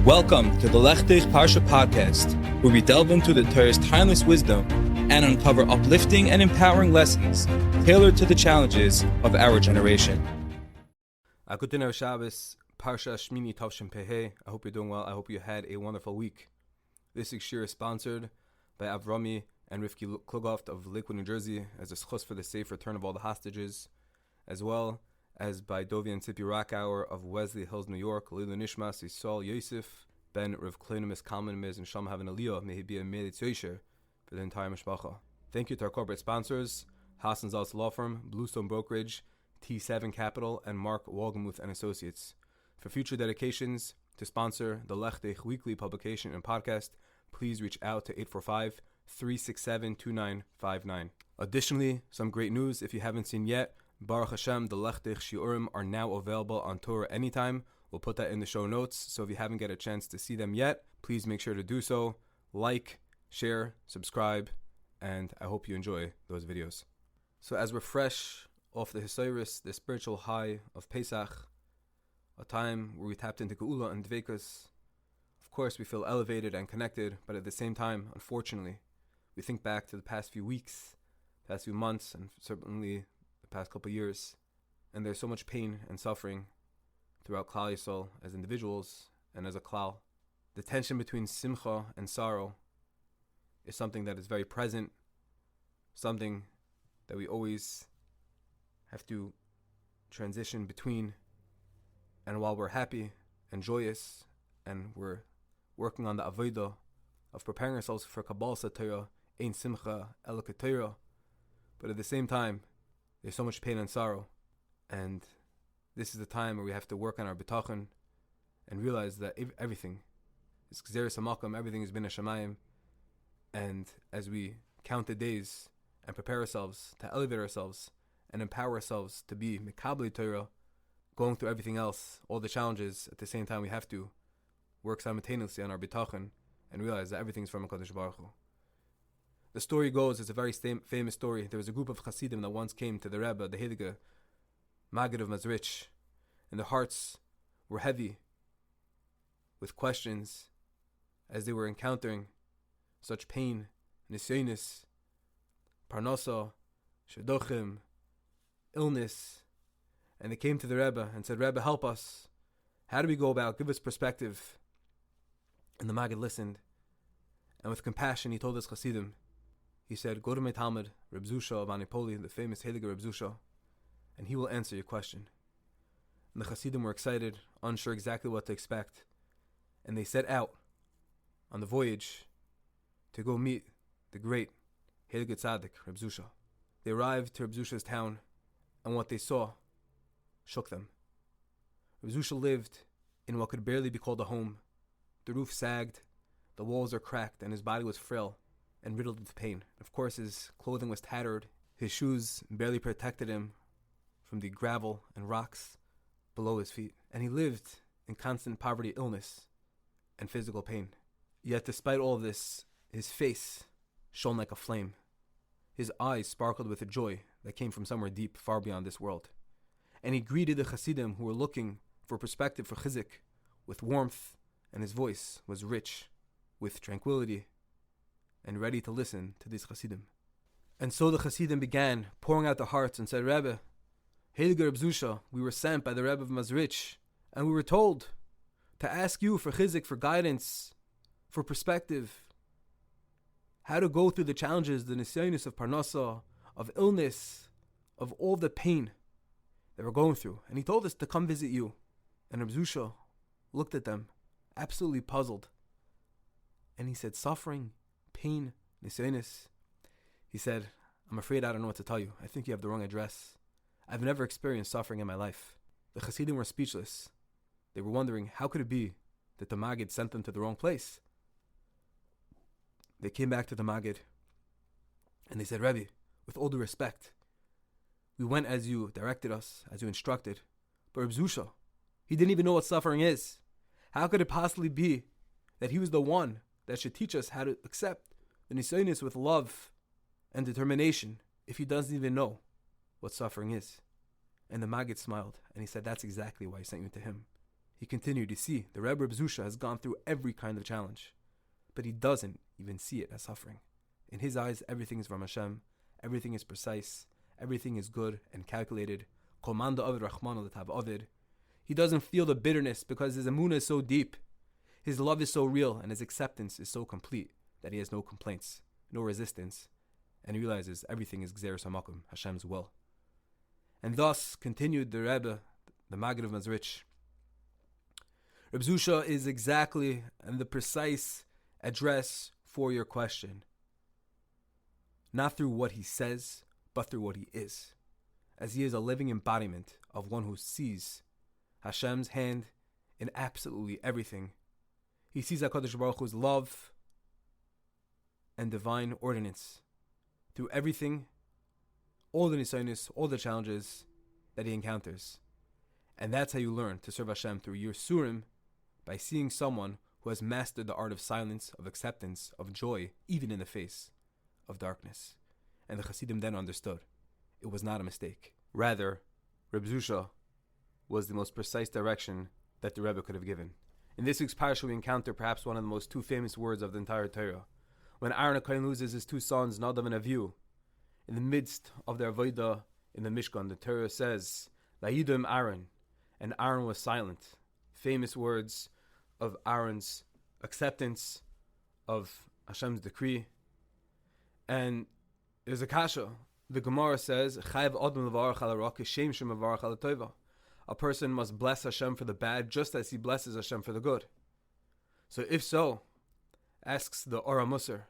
Welcome to the Lechtich Parsha podcast, where we delve into the Torah's timeless wisdom and uncover uplifting and empowering lessons tailored to the challenges of our generation. Good dinner, Shabbos, Parshas Shemini Tavshin Pehei. I hope you're doing well. I hope you had a wonderful week. This week's shir is sponsored by Avrami and Rivki Klugoft of Lakewood, New Jersey, as a schus for the safe return of all the hostages, as well as by Dovi and Tzipi Rockhour of Wesley Hills, New York, Lilu Nishmas, Yisrael Yosef, Ben Rav Kleinimiz, Kalmanimiz, and Sham Haven Aliyah. May he be a Melitz Yosher for the entire Mishpacha. Thank you to our corporate sponsors, Hassan Zaltz Law Firm, Bluestone Brokerage, T7 Capital, and Mark Walgemuth and Associates. For future dedications to sponsor the Lechtich weekly publication and podcast, please reach out to 845-367-2959. Additionally, some great news if you haven't seen yet. Baruch Hashem, the Lechtich Shiurim are now available on Torah anytime. We'll put that in the show notes, so if you haven't got a chance to see them yet, please make sure to do so. Like, share, subscribe, and I hope you enjoy those videos. So as we're fresh off the Hisoris, the spiritual high of Pesach, a time where we tapped into Geula and Dvekus, of course we feel elevated and connected, but at the same time, unfortunately, we think back to the past few weeks, past few months, and certainly the past couple of years, and there's so much pain and suffering throughout Klal Yisrael as individuals and as a Klal. The tension between simcha and sorrow is something that is very present, something that we always have to transition between. And while we're happy and joyous and we're working on the avodah of preparing ourselves for Kabbalah Torah, ein simcha ela k'Torah, but at the same time, there's so much pain and sorrow, and this is the time where we have to work on our bitachon and realize that everything is gzeres hamakom, everything has been a shemayim, and as we count the days and prepare ourselves to elevate ourselves and empower ourselves to be mikabli Torah, going through everything else, all the challenges, at the same time we have to work simultaneously on our bitachon and realize that everything's from HaKadosh Baruch Hu. The story goes, it's a very famous story. There was a group of Hasidim that once came to the Rebbe, the Heilige Maggid of Mazrich, and their hearts were heavy with questions as they were encountering such pain, nisyonis, parnasa, shadochim, illness. And they came to the Rebbe and said, Rebbe, help us. How do we go about? Give us perspective. And the Maggid listened. And with compassion, he told his Hasidim, he said, go to my Talmud, Reb Zusha of Anipoli, the famous Heilige Reb Zusha, and he will answer your question. And the Hasidim were excited, unsure exactly what to expect. And they set out on the voyage to go meet the great Heilige Tzaddik, Reb Zusha. They arrived to Reb Zusha's town, and what they saw shook them. Reb Zusha lived in what could barely be called a home. The roof sagged, the walls are cracked, and his body was frail and riddled with pain. Of course, his clothing was tattered. His shoes barely protected him from the gravel and rocks below his feet. And he lived in constant poverty, illness, and physical pain. Yet despite all of this, his face shone like a flame. His eyes sparkled with a joy that came from somewhere deep, far beyond this world. And he greeted the Hasidim who were looking for perspective for chizik with warmth, and his voice was rich with tranquility and ready to listen to these Hasidim. And so the Hasidim began pouring out their hearts and said, Rebbe, Heilige Reb Zusha, we were sent by the Rebbe of Mazrich, and we were told to ask you for chizik, for guidance, for perspective, how to go through the challenges, the nisyonis of parnasa, of illness, of all the pain that we're going through. And he told us to come visit you. And Reb Zusha looked at them, absolutely puzzled. And he said, suffering, pain, nisyonis. He said, I'm afraid I don't know what to tell you. I think you have the wrong address. I've never experienced suffering in my life. The Hasidim were speechless. They were wondering, how could it be that the Maggid sent them to the wrong place? They came back to the Maggid, and they said, Rebbe, with all due respect, we went as you directed us, as you instructed. But Reb Zusha, he didn't even know what suffering is. How could it possibly be that he was the one that should teach us how to accept the nisyonis with love and determination if he doesn't even know what suffering is? And the Maggid smiled, and he said, that's exactly why I sent you to him. He continued, you see, the Rebbe Reb Zusha has gone through every kind of challenge, but he doesn't even see it as suffering. In his eyes, everything is from Hashem, everything is precise, everything is good and calculated. Komanda Avid Rachmana L'Tav Avid. He doesn't feel the bitterness because his emunah is so deep. His love is so real and his acceptance is so complete that he has no complaints, no resistance, and he realizes everything is Gzeres HaMakom, Hashem's will. And thus continued the Rebbe, the Maggid of Mezrich. Reb Zusha is exactly and the precise address for your question. Not through what he says, but through what he is, as he is a living embodiment of one who sees Hashem's hand in absolutely everything. He sees HaKadosh Baruch Hu's love and divine ordinance through everything, all the nisayonos, all the challenges that he encounters. And that's how you learn to serve Hashem through your surim, by seeing someone who has mastered the art of silence, of acceptance, of joy, even in the face of darkness. And the Hasidim then understood it was not a mistake. Rather, Reb Zusha was the most precise direction that the Rebbe could have given. In this week's Parsha, we encounter perhaps one of the most two famous words of the entire Torah. When Aaron HaKohen loses his two sons, Nadav and Avihu, in the midst of their avodah in the Mishkan, the Torah says, Vayidum Aaron, and Aaron was silent. Famous words of Aaron's acceptance of Hashem's decree. And there's a kasha. The Gemara says, a person must bless Hashem for the bad just as he blesses Hashem for the good. So if so, asks the Ora Musar,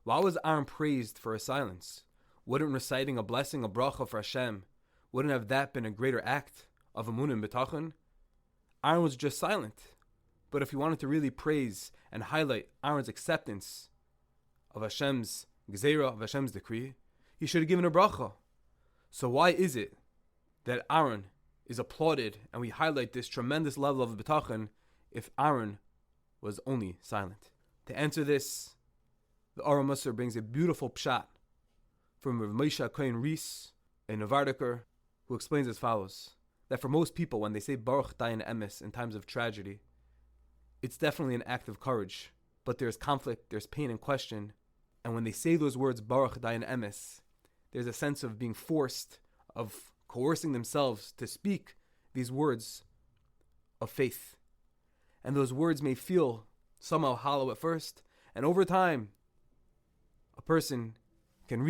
why was Aaron praised for his silence? Wouldn't reciting a blessing, a bracha for Hashem, wouldn't have that been a greater act of emunah and bitachon? Aaron was just silent. But if he wanted to really praise and highlight Aaron's acceptance of Hashem's gzeira, of Hashem's decree, he should have given a bracha. So why is it that Aaron is applauded and we highlight this tremendous level of bitachon if Aaron was only silent? To answer this, the Ora Musar brings a beautiful pshat from Rav Moshe Kohen Rees, a Novardiker, who explains as follows, that for most people, when they say Baruch Dayan Emes in times of tragedy, it's definitely an act of courage, but there's conflict, there's pain and question, and when they say those words Baruch Dayan Emes, there's a sense of being forced, of coercing themselves to speak these words of faith. And those words may feel somehow hollow at first, and over time, a person can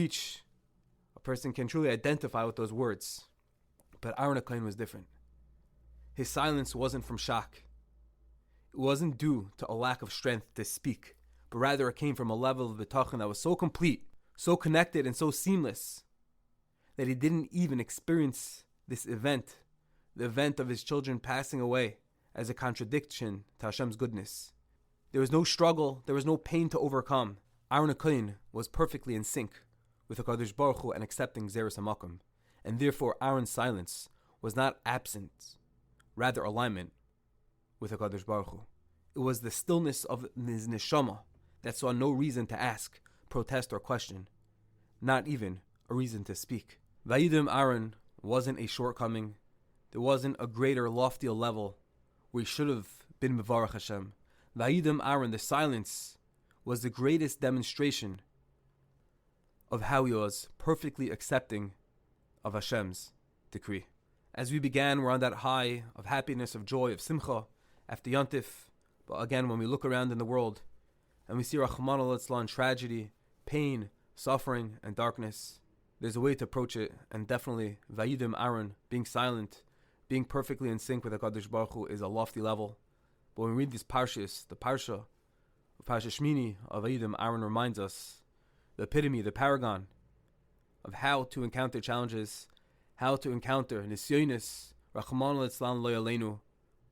truly identify with those words. But Aaron HaKohen was different. His silence wasn't from shock. It wasn't due to a lack of strength to speak, but rather it came from a level of bitachon that was so complete, so connected and so seamless, that he didn't even experience this event, the event of his children passing away, as a contradiction to Hashem's goodness. There was no struggle, there was no pain to overcome. Aaron HaKohen was perfectly in sync with HaKadosh Baruch Hu and accepting Gzeres HaMakom, and therefore Aaron's silence was not absence, rather alignment with HaKadosh Baruch Hu. It was the stillness of his neshama that saw no reason to ask, protest, or question, not even a reason to speak. Vayidim Aaron wasn't a shortcoming. There wasn't a greater, loftier level where he should have been Mevarach Hashem. Vayidim Aaron, the silence, was the greatest demonstration of how he was perfectly accepting of Hashem's decree. As we began, we're on that high of happiness, of joy, of simcha, after Yontif. But again, when we look around in the world, and we see Rachmana litzlan, tragedy, pain, suffering, and darkness, there's a way to approach it, and definitely Vayidim Aaron, being silent, being perfectly in sync with HaKadosh Baruch Hu, is a lofty level. But when we read these Parshas, the Parsha Shemini of Vayidim Aaron reminds us the epitome, the paragon of how to encounter challenges, how to encounter nisyonis, Rachmana litzlan lo yaleinu.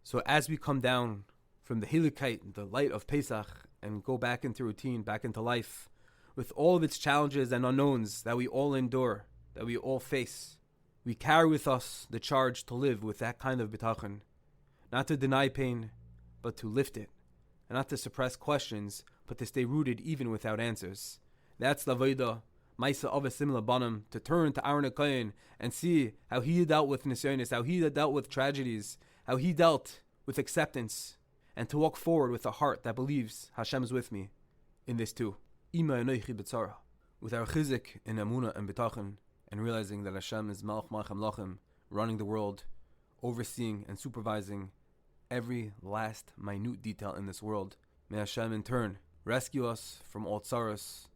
So as we come down from the Hilikite, the light of Pesach, and go back into routine, back into life, with all of its challenges and unknowns that we all endure, that we all face, we carry with us the charge to live with that kind of bitachon, not to deny pain, but to lift it, and not to suppress questions, but to stay rooted even without answers. That's the Veda, Maisa of a similar Banim, to turn to Aaron HaKohen and see how he dealt with nisyonis, how he dealt with tragedies, how he dealt with acceptance, and to walk forward with a heart that believes Hashem is with me in this too. Ima enoichi b'tzara. With our chizik in Amunah and Bitachon, and realizing that Hashem is Malach Malachim Lachim, running the world, overseeing and supervising every last minute detail in this world. May Hashem in turn rescue us from all tsaros,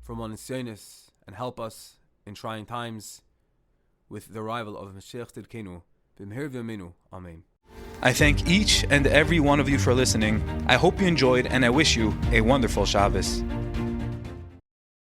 from all nisyonis, and help us in trying times with the arrival of Mashiach Tzidkenu. B'mehir v'yameinu. Amen. I thank each and every one of you for listening. I hope you enjoyed, and I wish you a wonderful Shabbos.